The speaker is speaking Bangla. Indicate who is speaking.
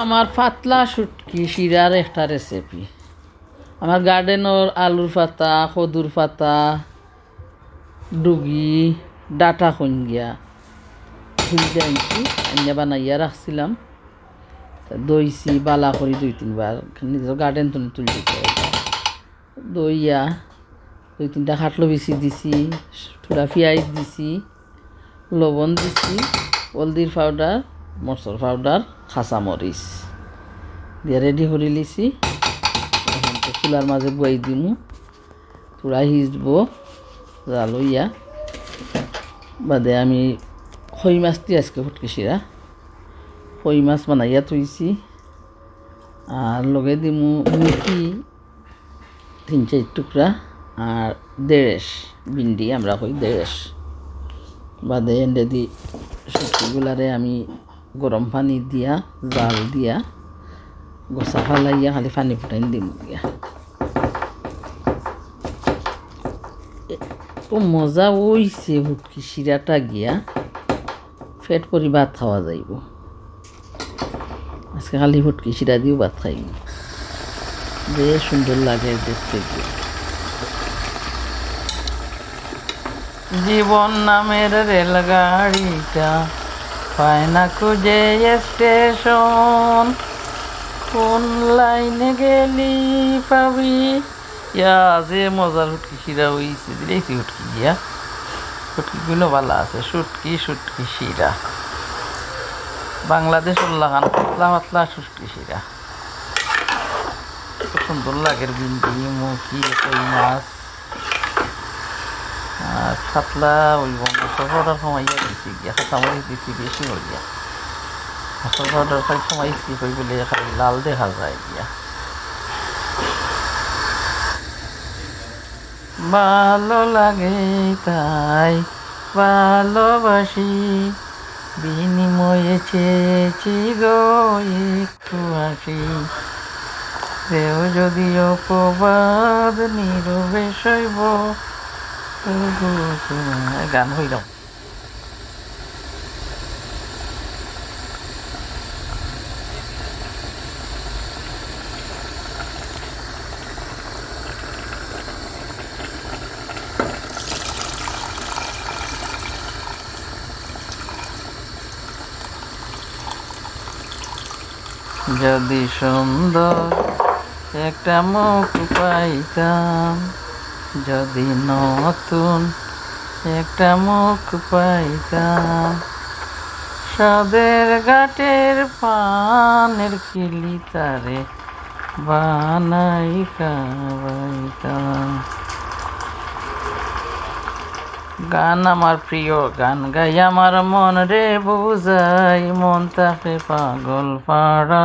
Speaker 1: আমার পাতলা শুটকি শিরার একটা রেসিপি। আমার গার্ডেনের আলুর পাতা, কদুর পাতা, ডুগি, ডাটা খঞ্জিয়া খুঁজতে আনছি, আনিয়া বানাইয়া রাখছিলাম। দইছি বালা করি 2-3 বার, নিজের গার্ডেন তুলি দিতে দইয়া 2-3টা খাটলো বেশি দিছি, থোড়া পেঁয়াজ দিছি, লবণ দিছি, হলদির পাউডার, মরচর পাউডার, কাঁচামরিচ দিয়ে রেডি করে লিছি। এখন তো চুলার মাঝে বই দিমু, চূড়া সিজব জালইয়া। বাদে আমি খই মাছ দিয়ে আজকে ফুটকি শিরা খই মাছ বানাইয়া থইছি। আর লগে দিমু মুখি 3-4 টুকরা আর দেড়েশ ভিন্ডি, আমরা কই দেড়েশ। বাদে এন্ডে দি শুটকিগুলারে আমি গরম পানি দিয়া জাল দিয়া গোসা ফালাইয়া খালি পানি ফুটাইন দিম গিয়া। তো মজা হইছে ফুটকি শিরাটা গিয়া, পেট পরি ভাত খাওয়া যাইব। আজকে খালি ফুটকি শিরা দিয়েও ভাত খাইব, যে সুন্দর লাগে দেখতে গিয়ে। জীবন নামের রেলগাড়িটা পায় না খুঁজে স্টেশন, কোন লাইনে গেলি পাবি। ইয়া যে মজার ফুটকি শিরা হইছে, দিলেছি ফুটকি গিয়া। ফুটকিগুলো ভালো আছে, শুটকি শিরা বাংলাদেশ উল্লাখান পাতলা পাতলা শুটকি শিরা খুব সুন্দর লাগে। ভিন্ডি, মুখি, কই মাছ আর পাতলা ওই মশলা পাউডার কমাইয়া দিছি গিয়া, কাঁচামরিচ দিছি বেশি হইয়া। মশলা পাউডার খাই কমাইছি হই বলে খালি লাল দেখা যায় গিয়া। ভালো লাগে তাই ভালোবাসি, বিনিময়ে চেয়েছি গো একটু হাসি। কেউ যদি অপবাদ নীরবে সইব, গান হইলাম। যদি সুন্দর একটা মুখ পাইতাম, যদি নতুন একটা মুখ পাইতাম, সাদের ঘাটের পানের কিলি তারে বানাই খাওয়াইতাম। গান আমার প্রিয় গান গাই আমার মন রে বুঝাই, মন তাকে পাগল পাড়া।